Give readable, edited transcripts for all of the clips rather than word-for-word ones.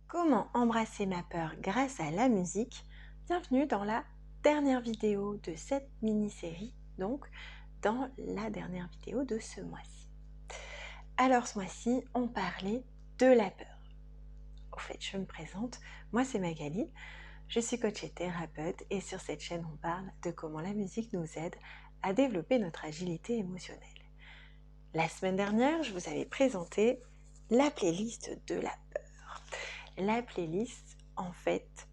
Comment embrasser ma peur grâce à la musique? Bienvenue dans la dernière vidéo de cette mini-série, donc dans la dernière vidéo de ce mois-ci. Alors ce mois-ci, on parlait de la peur. Au fait, je me présente, moi c'est Magali, je suis coach et thérapeute et sur cette chaîne on parle de comment la musique nous aide à développer notre agilité émotionnelle. La semaine dernière, je vous avais présenté la playlist de la peur. La playlist, en fait,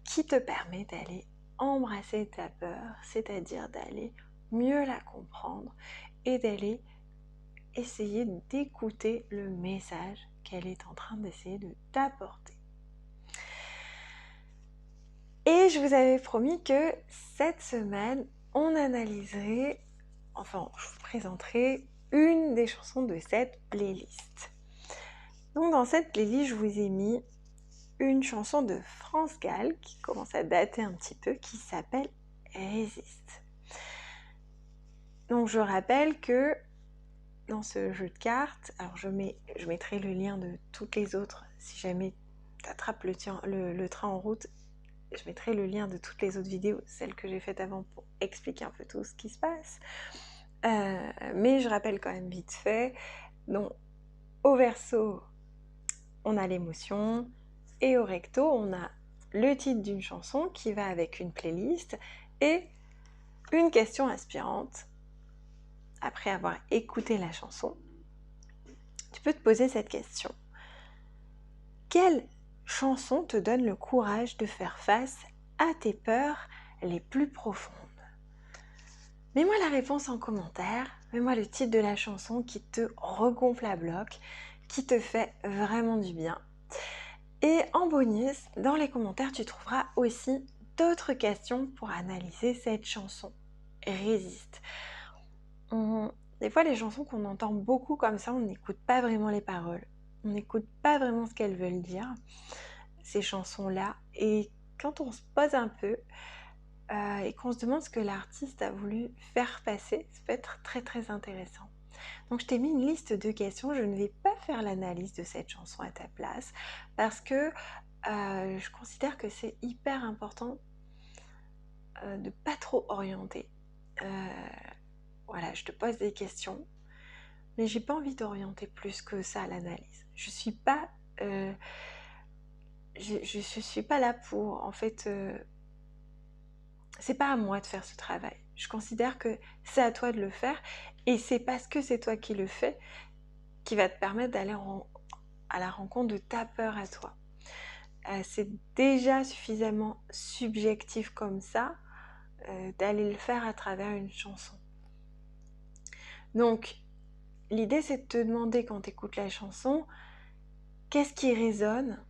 qui te permet d'aller embrasser ta peur, c'est-à-dire d'aller mieux la comprendre et d'aller essayer d'écouter le message qu'elle est en train d'essayer de t'apporter. Et je vous avais promis que cette semaine, on analyserait, enfin, je vous présenterai une des chansons de cette playlist. Donc dans cette playlist, je vous ai mis une chanson de France Gall qui commence à dater un petit peu, qui s'appelle Résiste. Donc je rappelle que dans ce jeu de cartes, alors je mettrai le lien de toutes les autres, si jamais tu attrapes le train en route, je mettrai le lien de toutes les autres vidéos, celles que j'ai faites avant pour expliquer un peu tout ce qui se passe. Mais je rappelle quand même vite fait, donc au verso, on a l'émotion, et au recto, on a le titre d'une chanson qui va avec une playlist et une question inspirante. Après avoir écouté la chanson, tu peux te poser cette question. Quelle chanson te donne le courage de faire face à tes peurs les plus profondes? Mets-moi la réponse en commentaire, mets-moi le titre de la chanson qui te regonfle à bloc, qui te fait vraiment du bien. Et en bonus, dans les commentaires, tu trouveras aussi d'autres questions pour analyser cette chanson. Résiste. Des fois, les chansons qu'on entend beaucoup comme ça, on n'écoute pas vraiment les paroles. On n'écoute pas vraiment ce qu'elles veulent dire, ces chansons-là. Et quand on se pose un peu et qu'on se demande ce que l'artiste a voulu faire passer, ça peut être très très intéressant. Donc je t'ai mis une liste de questions, je ne vais pas faire l'analyse de cette chanson à ta place parce que je considère que c'est hyper important de ne pas trop orienter. Voilà, je te pose des questions, mais j'ai pas envie d'orienter plus que ça à l'analyse. Je suis pas là pour, en fait, c'est pas à moi de faire ce travail. Je considère que c'est à toi de le faire et c'est parce que c'est toi qui le fais qui va te permettre d'aller à la rencontre de ta peur à toi. C'est déjà suffisamment subjectif comme ça d'aller le faire à travers une chanson. Donc, l'idée c'est de te demander quand tu écoutes la chanson, qu'est-ce qui résonne,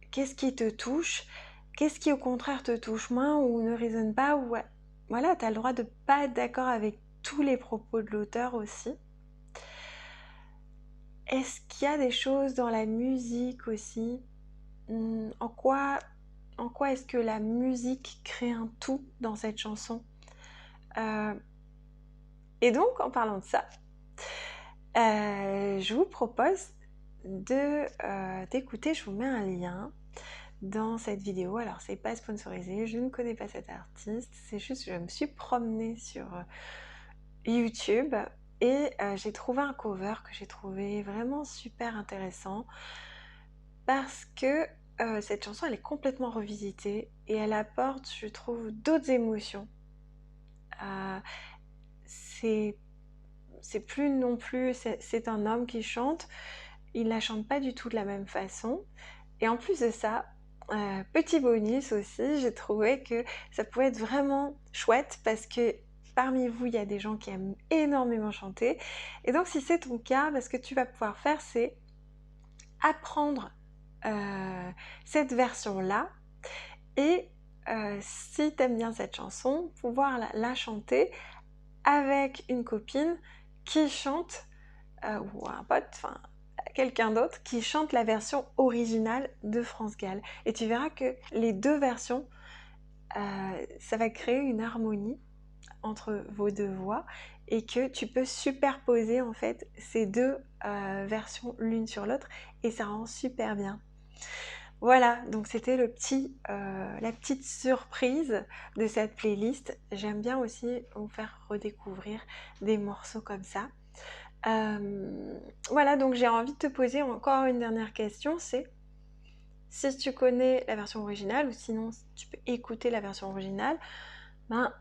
qu'est-ce qui te touche, qu'est-ce qui au contraire te touche moins ou ne résonne pas, ou voilà, tu as le droit de ne pas être d'accord avec tous les propos de l'auteur aussi. Est-ce qu'il y a des choses dans la musique aussi? En quoi est-ce que la musique crée un tout dans cette chanson? Et donc, en parlant de ça, je vous propose d'écouter, je vous mets un lien dans cette vidéo. Alors, c'est pas sponsorisé, je ne connais pas cet artiste, c'est juste que je me suis promenée sur YouTube et j'ai trouvé un cover que j'ai trouvé vraiment super intéressant parce que cette chanson elle est complètement revisitée et elle apporte, je trouve, d'autres émotions. C'est plus non plus, c'est un homme qui chante, il la chante pas du tout de la même façon. Et en plus de ça, petit bonus aussi, j'ai trouvé que ça pouvait être vraiment chouette parce que parmi vous, il y a des gens qui aiment énormément chanter. Et donc si c'est ton cas, ce que tu vas pouvoir faire, c'est apprendre cette version-là et si tu aimes bien cette chanson, pouvoir la chanter avec une copine qui chante, ou un pote, enfin quelqu'un d'autre qui chante la version originale de France Gall. Et tu verras que les deux versions, ça va créer une harmonie entre vos deux voix et que tu peux superposer en fait ces deux versions l'une sur l'autre et ça rend super bien. Voilà, donc c'était la petite surprise de cette playlist. J'aime bien aussi vous faire redécouvrir des morceaux comme ça. Voilà, donc j'ai envie de te poser encore une dernière question, c'est si tu connais la version originale ou sinon si tu peux écouter la version originale, ben,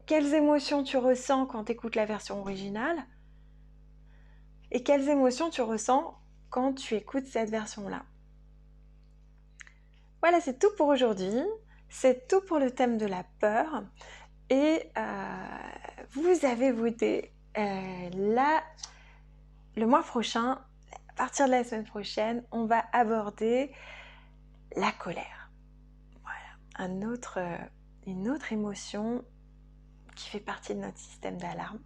quelles émotions tu ressens quand tu écoutes la version originale et quelles émotions tu ressens quand tu écoutes cette version-là. Voilà, c'est tout pour aujourd'hui. C'est tout pour le thème de la peur. Et vous avez voté le mois prochain, à partir de la semaine prochaine, on va aborder la colère. Voilà, une autre émotion qui fait partie de notre système d'alarme.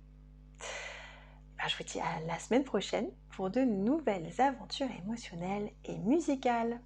Ben, je vous dis à la semaine prochaine pour de nouvelles aventures émotionnelles et musicales.